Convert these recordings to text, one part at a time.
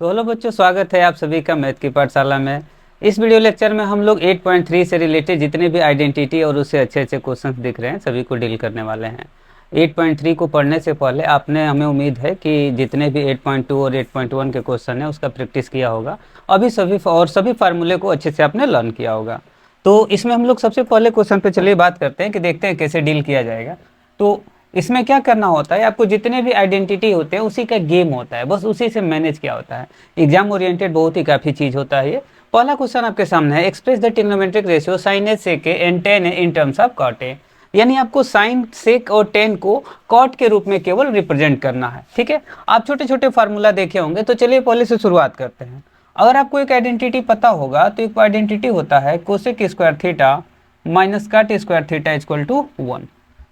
तो हेलो बच्चों, स्वागत है आप सभी का मैथ की पाठशाला में। इस वीडियो लेक्चर में हम लोग 8.3 से रिलेटेड जितने भी आइडेंटिटी और उससे अच्छे अच्छे क्वेश्चंस दिख रहे हैं सभी को डील करने वाले हैं। 8.3 को पढ़ने से पहले आपने हमें उम्मीद है कि जितने भी 8.2 और 8.1 के क्वेश्चन हैं उसका प्रैक्टिस किया होगा, अभी सभी फार्मूले को अच्छे से आपने लर्न किया होगा। तो इसमें हम लोग सबसे पहले क्वेश्चन पे चलिए बात करते हैं कि देखते हैं कैसे डील किया जाएगा। तो इसमें क्या करना होता है, आपको जितने भी आइडेंटिटी होते हैं उसी का गेम होता है, बस उसी से मैनेज किया होता है। एग्जाम ओरिएंटेड बहुत ही काफ़ी चीज़ होता है ये। पहला क्वेश्चन आपके सामने है, express the trigonometric ratio sine A sec A and tan A in terms of cot A. यानी आपको साइन सेक और टेन को कॉट के रूप में केवल रिप्रेजेंट करना है। ठीक है, आप छोटे छोटे फार्मूला देखे होंगे, तो चलिए पहले से शुरुआत करते हैं। अगर आपको एक आइडेंटिटी पता होगा तो एक आइडेंटिटी होता है cosec square theta minus cot square theta equal to 1।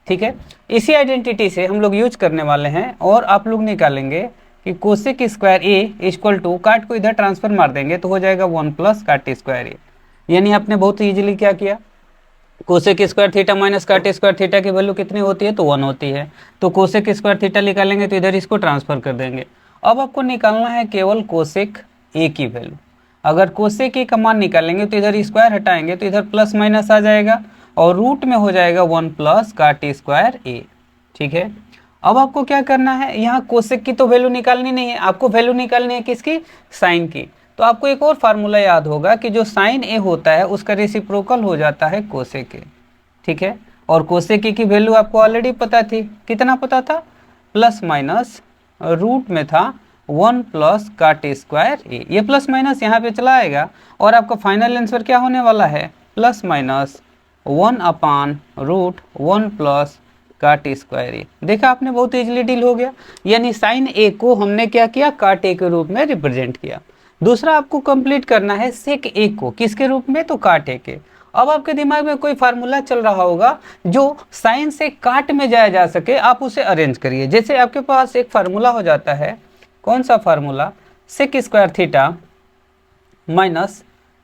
ठीक है, इसी आइडेंटिटी से हम लोग यूज करने वाले हैं और आप लोग निकालेंगे कि cosec square A equal to cot को इधर ट्रांसफर मार देंगे तो हो जाएगा 1 प्लस काट स्क्वायर ए। यानी आपने बहुत इजीली क्या किया, cosec square theta minus cot square theta की वैल्यू कितनी होती है, तो 1 होती है। तो कोसेक स्क्वायर थीटा निकालेंगे तो इधर इसको ट्रांसफर कर देंगे। अब आपको निकालना है केवल कोसेक ए की वैल्यू। अगर कोसेक ए का मान निकालेंगे तो इधर स्क्वायर हटाएंगे तो इधर प्लस माइनस आ जाएगा और रूट में हो जाएगा 1 प्लस काट स्क्वायर ए। ठीक है, अब आपको क्या करना है, यहाँ कोसेक की तो वैल्यू निकालनी नहीं है, आपको वैल्यू निकालनी है किसकी, साइन की। तो आपको एक और फार्मूला याद होगा कि जो साइन ए होता है उसका रेसिप्रोकल हो जाता है कोसेक ए। ठीक है, और कोसेक ए की वैल्यू आपको ऑलरेडी पता थी, कितना पता था, प्लस माइनस रूट में था 1 प्लस काट स्क्वायर ए। ये प्लस माइनस यहाँ पे चला आएगा और आपका फाइनल आंसर क्या होने वाला है, plus minus 1 upon root 1 plus cot square A. देखा आपने, बहुत इजीली डील हो गया। यानी साइन ए को हमने क्या किया, काट ए के रूप में रिप्रेजेंट किया। दूसरा आपको कंप्लीट करना है सेक ए को, किसके रूप में, तो काट ए के। अब आपके दिमाग में कोई फार्मूला चल रहा होगा जो साइन से काट में जाया जा सके, आप उसे अरेंज करिए। जैसे आपके पास एक फार्मूला हो जाता है, कौन सा formula, sec square theta minus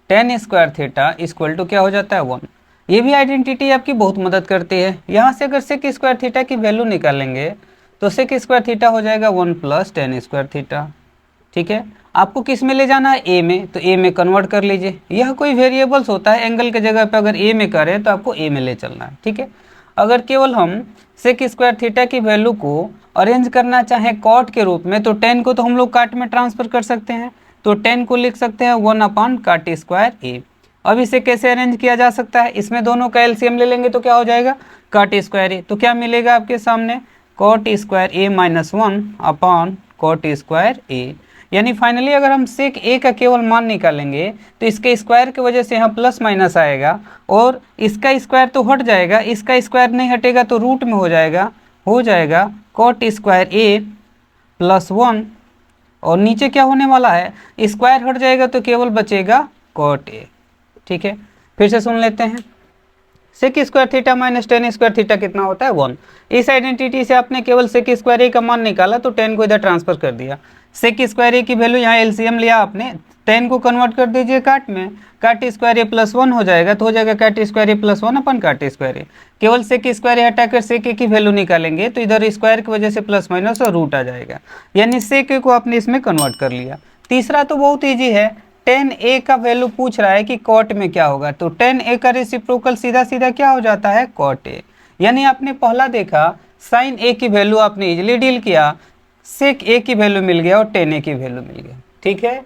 tan square theta equal to क्या हो जाता है, 1। ये भी आइडेंटिटी आपकी बहुत मदद करती है। यहाँ से अगर सेक स्क्वायर थीटा की वैल्यू निकालेंगे तो सेक स्क्वायर थीटा हो जाएगा 1 प्लस टेन स्क्वायर थीटा। ठीक है, आपको किस में ले जाना है, ए में, तो ए में कन्वर्ट कर लीजिए। यह कोई वेरिएबल्स होता है, एंगल के जगह पे अगर ए में करें तो आपको ए में ले चलना है। ठीक है, अगर केवल हम सेक स्क्वायर थीटा की वैल्यू को अरेंज करना चाहें कॉट के रूप में, तो 10 को तो हम लोग काट में ट्रांसफर कर सकते हैं, तो 10 को लिख सकते हैं 1 अपान काट स्क्वायर ए। अब इसे कैसे अरेंज किया जा सकता है, इसमें दोनों का एलसीएम ले लेंगे तो क्या हो जाएगा, काट स्क्वायर ए। तो क्या मिलेगा आपके सामने, cot square A minus 1 upon cot square ए। यानी फाइनली अगर हम सेक ए का केवल मान निकालेंगे तो इसके स्क्वायर की वजह से यहाँ प्लस माइनस आएगा और इसका स्क्वायर तो हट जाएगा, इसका स्क्वायर नहीं हटेगा तो रूट में हो जाएगा कॉट स्क्वायर ए प्लस 1 और नीचे क्या होने वाला है, स्क्वायर हट जाएगा तो केवल बचेगा कॉट ए। ठीक है, फिर से सुन लेते हैं, sec square theta minus tan square theta कितना होता है, 1। इस आइडेंटिटी से आपने केवल सेक स्क्वायर ए का मान निकाला तो 10 को इधर ट्रांसफर कर दिया। सेक स्क्वायर ए की वैल्यू यहाँ एलसीएम लिया आपने, 10 को कन्वर्ट कर दीजिए काट में, काट स्क्वायर ए प्लस 1 हो जाएगा तो हो जाएगा काट स्क्वायर ए प्लस 1 अपन काट स्क्वायर ए। केवल सेक स्क्वायर ए हटाकर सेक ए की वैल्यू निकालेंगे तो इधर स्क्वायर की वजह से प्लस माइनस और रूट आ जाएगा, यानी सेक ए को आपने इसमें कन्वर्ट कर लिया। तीसरा तो बहुत ईजी है, 10a का वैल्यू पूछ रहा है कि कॉट में क्या होगा, तो 10a का रेसिप्रोकल सीधा सीधा क्या हो जाता है, कॉट ए। यानी आपने पहला देखा साइन ए की वैल्यू आपने इजीली डील किया, सेक ए की वैल्यू मिल गया और 10a की वैल्यू मिल गया। ठीक है,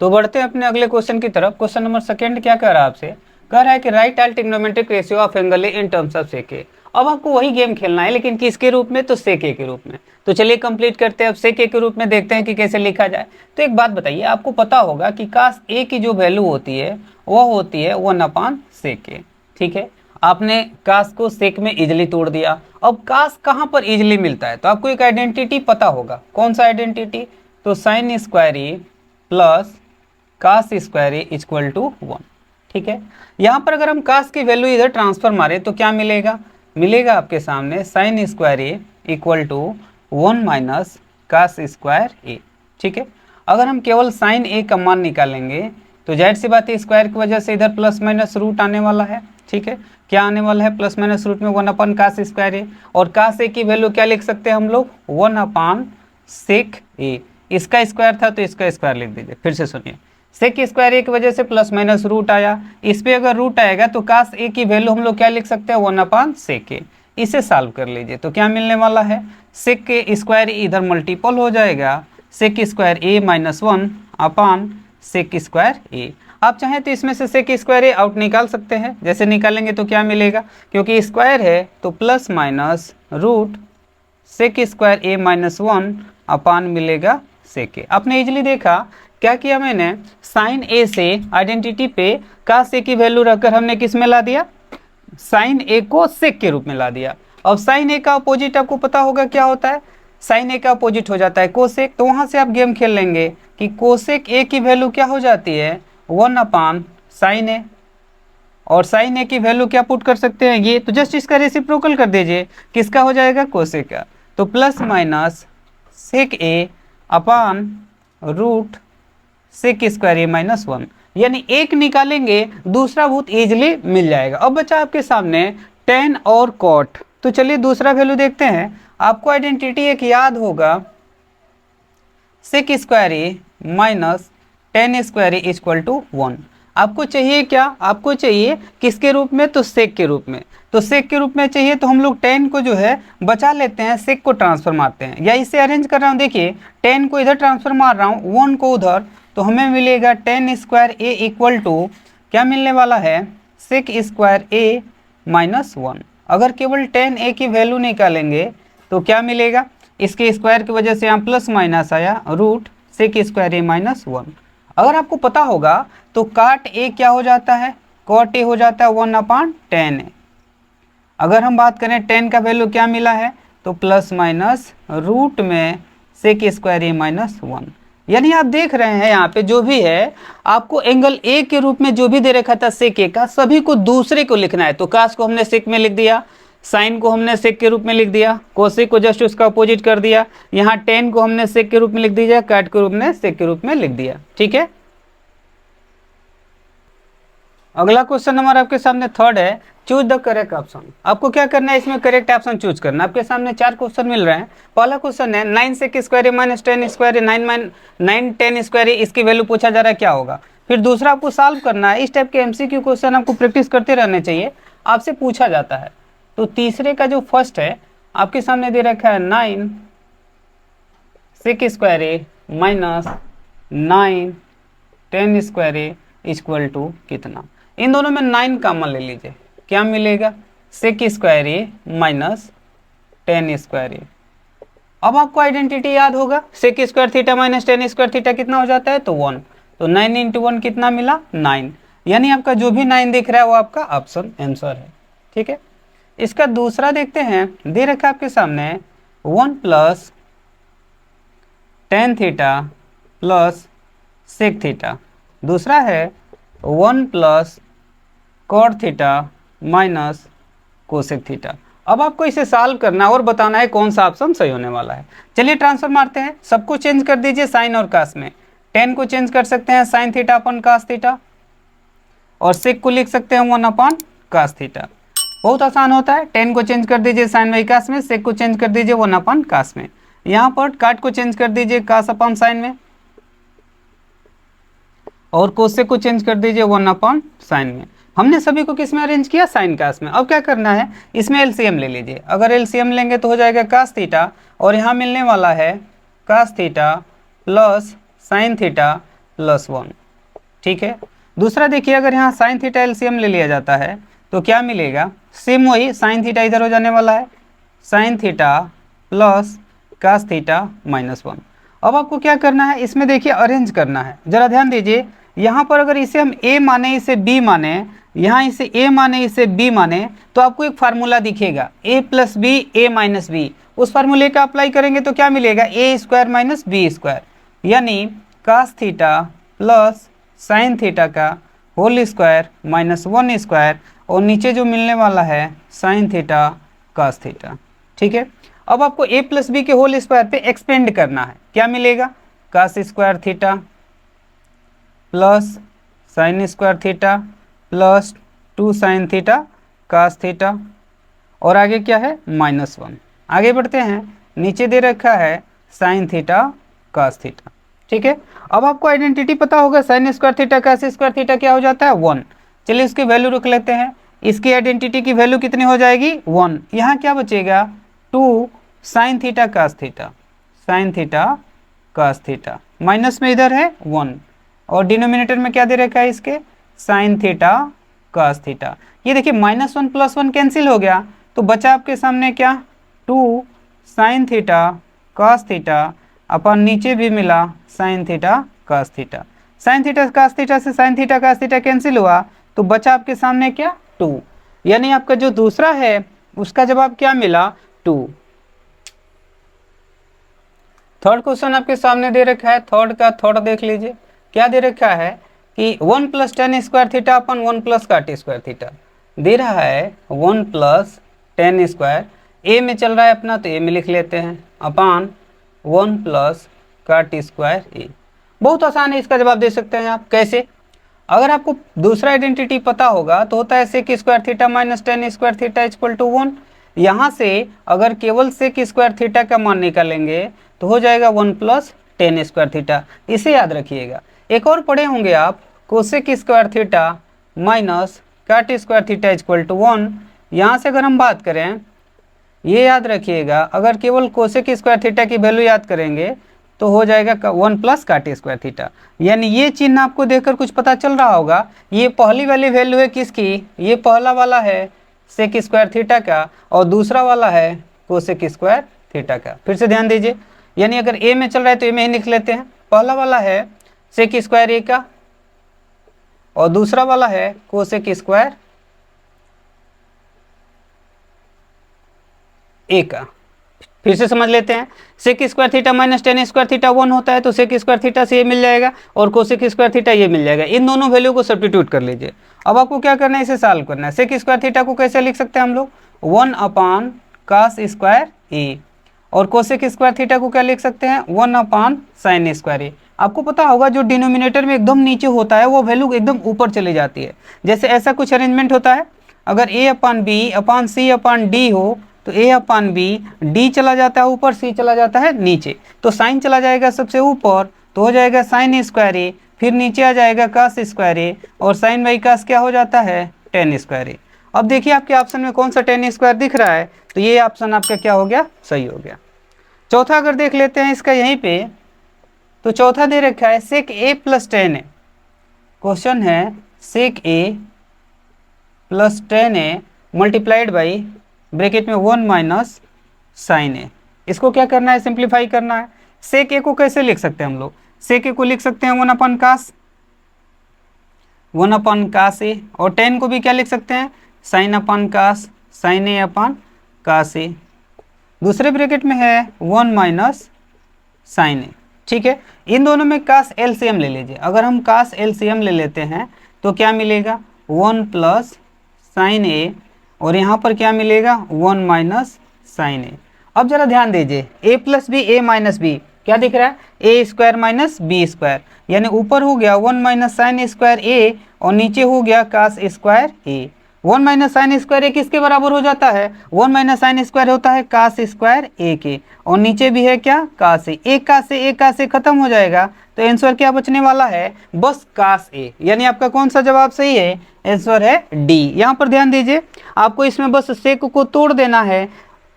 तो बढ़ते हैं अपने अगले क्वेश्चन की तरफ। क्वेश्चन नंबर सेकंड क्या कह रहा है आपसे, कह रहा है कि right all trigonometric ratio of angle A in terms of sec A. अब आपको वही गेम खेलना है लेकिन किसके रूप में, तो सेक ए के रूप में। तो चलिए कंप्लीट करते हैं, अब सेक ए के रूप में देखते हैं कि कैसे लिखा जाए। तो एक बात बताइए, आपको पता होगा कि कास ए की जो वैल्यू होती है वह होती है 1 अपान सेक ए। ठीक है, आपने कास को सेक में इजिली तोड़ दिया। अब कास कहाँ पर इजिली मिलता है, तो आपको एक आइडेंटिटी पता होगा, कौन सा आइडेंटिटी, तो sine square A plus cos square A equal to 1। ठीक है, यहाँ पर अगर हम कास की वैल्यू इधर ट्रांसफर मारें तो क्या मिलेगा आपके सामने sine square A equal to 1 minus cos square A. ठीक है, अगर हम केवल साइन ए का मान निकालेंगे तो जाहिर सी बात है स्क्वायर की वजह से इधर प्लस माइनस रूट आने वाला है। ठीक है, क्या आने वाला है प्लस माइनस रूट में 1 अपन कास स्क्वायर ए, और कास ए की वैल्यू क्या लिख सकते हैं हम लोग 1 अपन सेक ए, इसका स्क्वायर था तो इसका स्क्वायर लिख दीजिए। फिर से सुनिए, सेक स्क्वायर ए की वजह से प्लस माइनस रूट आया, इस पे अगर रूट आएगा तो कास ए की वैल्यू हम लोग क्या लिख सकते हैं 1 अपन सेक ए। इसे सॉल्व कर लीजिए तो क्या मिलने वाला है, सेक के स्क्वायर इधर मल्टीपल हो जाएगा, सेक square A minus 1 upon sec square ए। आप चाहें तो इसमें से सेक स्क्वायर ए आउट निकाल सकते हैं, जैसे निकालेंगे तो क्या मिलेगा, क्योंकि स्क्वायर है तो plus minus root sec square A minus 1 upon मिलेगा सेक ए। आपने इजीली देखा क्या किया मैंने, साइन ए से आइडेंटिटी पे कास ए की वैल्यू रखकर हमने किस में ला दिया, साइन ए को सेक के रूप में ला दिया। अब साइन ए का अपोजिट आपको पता होगा क्या होता है, साइन ए का अपोजिट हो जाता है कोसेक, तो वहां से आप गेम खेल लेंगे कि कोसेक ए की वैल्यू क्या हो जाती है 1 अपान साइन ए, और साइन ए की वैल्यू क्या पुट कर सकते हैं ये, तो जस्ट इसका रेसिप्रोकल कर दीजिए, किसका हो जाएगा कोसेक का, तो plus minus sec A upon root sec square A minus 1, यानी एक निकालेंगे दूसरा बहुत इजीली मिल जाएगा। अब बचा आपके सामने टेन और कॉट, तो चलिए दूसरा वैल्यू देखते हैं। आपको आइडेंटिटी एक याद होगा, sec square A minus tan square A equal to 1। आपको चाहिए क्या, आपको चाहिए किसके रूप में, तो सेक के रूप में, तो सेक के रूप में चाहिए तो हम लोग टेन को जो है बचा लेते हैं, सेक को ट्रांसफर मारते हैं, या इसे अरेंज कर रहा हूँ, देखिए टेन को इधर ट्रांसफर मार रहा हूँ 1 को उधर, तो हमें मिलेगा tan square A equal to क्या मिलने वाला है, सेक स्क्वायर ए माइनस 1। अगर केवल टेन ए की वैल्यू निकालेंगे तो क्या मिलेगा, इसके स्क्वायर की वजह से यहाँ प्लस माइनस आया, root sec square A minus 1। अगर आपको पता होगा तो काट ए क्या हो जाता है, कॉट ए हो जाता है 1 अपान टेन ए। अगर हम बात करें टेन का वैल्यू क्या मिला है, तो प्लस माइनस रूट में सेक स्क्वायर ए माइनस 1। यानी आप देख रहे हैं यहाँ पे जो भी है आपको एंगल ए के रूप में जो भी दे रखा था सेक ए का, सभी को दूसरे को लिखना है। तो कास को हमने सेक में लिख दिया, साइन को हमने सेक के रूप में लिख दिया, कोसेक को जस्ट उसका अपोजिट कर दिया, यहाँ टेन को हमने सेक के रूप में लिख दिया, काट के रूप में सेक के रूप में लिख दिया। ठीक है, अगला क्वेश्चन नंबर आपके सामने थर्ड है, चूज द करेक्ट ऑप्शन। आपको क्या करना है, इसमें करेक्ट ऑप्शन चूज करना। आपके सामने 4 क्वेश्चन मिल रहे हैं। पहला क्वेश्चन है 9 sec square A minus 10 square A 9 10 square ए, इसकी वैल्यू पूछा जा रहा है क्या होगा। फिर दूसरा आपको सॉल्व करना है। इस टाइप के एमसीक्यू क्वेश्चन आपको प्रैक्टिस करते रहने चाहिए, आपसे पूछा जाता है। तो तीसरे का जो फर्स्ट है आपके सामने दे रखा है 9 sec square A minus 9 10 square A equal to कितना। इन दोनों में 9 कॉमन ले लीजिए, क्या मिलेगा, sec square A minus 10 square A. अब आपको आइडेंटिटी याद होगा, sec square theta minus 10 square theta कितना हो जाता है, तो 1। तो 9 इंटू 1 कितना मिला, 9। यानी आपका जो भी 9 दिख रहा है वो आपका ऑप्शन आंसर है। ठीक है, इसका दूसरा देखते हैं, दे रखा है आपके सामने 1 plus tan theta plus sec theta. दूसरा है 1 plus cot theta minus cosec theta. अब आपको इसे सॉल्व करना और बताना है कौन सा ऑप्शन सही होने वाला है। चलिए ट्रांसफर मारते हैं, सबको चेंज कर दीजिए साइन और कास में। 10 को चेंज कर सकते हैं साइन थीटा अपन कास थीटा, और सेक को लिख सकते हैं 1 अपन कास थीटा। बहुत आसान होता है, 10 को चेंज कर दीजिए साइन बाई कास में, सेक को चेंज कर दीजिए 1 अपन कास में। यहाँ पर काट को चेंज कर दीजिए कास अपन साइन में, और कोसेक को चेंज कर दीजिए 1 अपन साइन में। हमने सभी को किस में अरेंज किया, साइन कास में। अब क्या करना है, इसमें एलसीएम ले लीजिए। अगर एलसीएम लेंगे तो हो जाएगा कास थीटा, और यहाँ मिलने वाला है cos theta plus sine theta plus 1। ठीक है, दूसरा देखिए, अगर यहाँ साइन थीटा एलसीएम ले लिया जाता है तो क्या मिलेगा, सेम वही साइन थीटा इधर हो जाने वाला है, sine theta plus cos theta minus 1। अब आपको क्या करना है, इसमें देखिए अरेंज करना है। जरा ध्यान दीजिए, यहाँ पर अगर इसे हम a माने, इसे b माने, यहाँ इसे a माने, इसे b माने, तो आपको एक फार्मूला दिखेगा a plus B A minus B. उस फार्मूले का अप्लाई करेंगे तो क्या मिलेगा, a square minus B square, यानी cos theta plus sine theta का होल स्क्वायर माइनस 1 स्क्वायर, और नीचे जो मिलने वाला है साइन थीटा कास थीटा। ठीक है, अब आपको a प्लस बी के होल स्क्वायर पे एक्सपेंड करना है। क्या मिलेगा, cos square theta plus sine square theta plus 2 sine theta cos theta, और आगे क्या है -1। आगे बढ़ते हैं, नीचे दे रखा है साइन थीटा कास थीटा। ठीक है, अब आपको आइडेंटिटी पता होगा, sine square theta cos square theta क्या हो जाता है 1। चलिए उसकी वैल्यू रख लेते हैं। इसकी आइडेंटिटी की वैल्यू कितनी हो जाएगी 1। यहाँ क्या बचेगा 2 sine theta cos theta, sine theta cos theta, minus में इधर है 1, और डिनोमिनेटर में क्या दे रखा है इसके साइन थीटा कास थीटा। ये देखिए -1 + 1 कैंसिल हो गया, तो बचा आपके सामने क्या 2 sine theta cos theta upon नीचे भी मिला sine theta cos theta. Sine theta cos theta से sine theta cos theta cancel हुआ, तो बचा आपके सामने क्या 2, यानी आपका जो दूसरा है उसका जवाब क्या मिला 2। थर्ड क्वेश्चन आपके सामने दे रखा है, थर्ड का थर्ड देख लीजिए, क्या दे रखा है कि 1 + tan स्क्वायर थीटा अपन 1 + cot स्क्वायर थीटा दे रहा है 1 + tan स्क्वायर, ए में चल रहा है अपना तो ए में लिख लेते हैं, अपान 1 + cot स्क्वायर ए। बहुत आसान है, इसका जवाब दे सकते हैं आप। कैसे? अगर आपको दूसरा आइडेंटिटी पता होगा तो होता है sec square theta minus tan square theta equal to 1। यहाँ से अगर केवल sec स्क्वायर थीटा का मान निकालेंगे तो हो जाएगा 1 + tan स्क्वायर थीटा। इसे याद रखिएगा। एक और पढ़े होंगे आप, cosec square theta minus cot square theta equal to 1। यहाँ से अगर हम बात करें, ये याद रखिएगा, अगर केवल कोसेक स्क्वायर थीटा की वैल्यू याद करेंगे तो हो जाएगा 1 + cot स्क्वायर थीटा। यानी ये चिन्ह आपको देखकर कुछ पता चल रहा होगा, ये पहली वाली वैल्यू है किसकी, ये पहला वाला है सेक स्क्वायर थीटा का, और दूसरा वाला है कोसेक स्क्वायर थीटा का। फिर से ध्यान दीजिए, यानी अगर ए में चल रहा है तो ए में ही लिख लेते हैं। पहला वाला है सेक स्क्वायर ए का, और दूसरा वाला है कोसेक स्क्वायर ए का। फिर से समझ लेते हैं, sec square theta minus tan square theta 1 होता है, तो सेक स्क्वायर थीटा से ये मिल जाएगा और कोसेक स्क्वायर थीटा ये मिल जाएगा। इन दोनों वैल्यू को सब्स्टिट्यूट कर लीजिए। अब आपको क्या करना है, इसे सॉल्व करना है। सेक स्क्वायर थीटा को कैसे लिख सकते हैं हम लोग 1 अपान कास स्क्वायर ए, और कोसेक स्क्वायर थीटा को क्या लिख सकते हैं 1 अपान साइन स्क्वायर ए। आपको पता होगा जो डिनोमिनेटर में एकदम नीचे होता है वो वैल्यू एकदम ऊपर चली जाती है। जैसे ऐसा कुछ अरेंजमेंट होता है, अगर a upon B upon C upon D हो तो a अपान बी, डी चला जाता है ऊपर, सी चला जाता है नीचे, तो साइन चला जाएगा सबसे ऊपर, तो हो जाएगा साइन स्क्वायर ए, फिर नीचे आ जाएगा कास स्क्वायर ए, और साइन बाई कास क्या हो जाता है tan स्क्वायर ए। अब देखिए आपके ऑप्शन में कौन सा tan स्क्वायर दिख रहा है, तो ये ऑप्शन आपका क्या हो गया, सही हो गया। चौथा अगर देख लेते हैं इसका यहीं पे, तो चौथा दे रखा है sec A plus tan A. Question है sec A plus tan A multiplied by bracket में 1 माइनस साइन ए। इसको क्या करना है, सिंप्लीफाई करना है। सेक ए को कैसे लिख सकते हैं हम लोग, सेक ए को लिख सकते हैं 1 अपान कास, 1 अपान कास ए, और tan को भी क्या लिख सकते हैं साइन अपान कास, साइन ए अपान कास ए। दूसरे ब्रैकेट में है 1 माइनस साइन ए। ठीक है, इन दोनों में कास एलसीएम ले लीजिए। अगर हम कास एलसीएम ले लेते हैं तो क्या मिलेगा 1 प्लस साइन ए, और यहाँ पर क्या मिलेगा 1 माइनस साइन ए। अब जरा ध्यान दीजिए, a plus B A minus B क्या दिख रहा है, A square minus B square, यानी ऊपर हो गया 1 माइनस साइन स्क्वायर ए और नीचे हो गया कास स्क्वायर ए। 1 माइनस साइन स्क्वायर ए किसके बराबर हो जाता है, 1 माइनस साइन स्क्वायर होता है कास स्क्वायर ए के, और नीचे भी है क्या कास ए। एक कास से खत्म हो जाएगा, तो आंसर क्या बचने वाला है, बस कास ए। यानी आपका कौन सा जवाब सही है, आंसर है डी। यहाँ पर ध्यान दीजिए, आपको इसमें बस सेक को तोड़ देना है,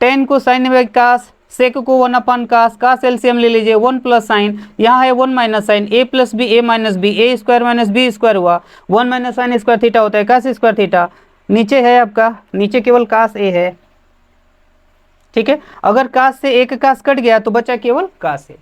tan को साइन बाई कास, सेक को 1 अपान कास, कास एलसीएम ले लीजिए 1 प्लस साइन, यहाँ है 1 minus sign, A plus B A minus B, A square minus B square हुआ, 1 माइनस साइन स्क्वायर थीटा होता है कास स्क्वायर थीटा, नीचे है आपका, नीचे केवल कास ए है। ठीक है, अगर कास से एक कास कट गया तो बचा केवल कास ए।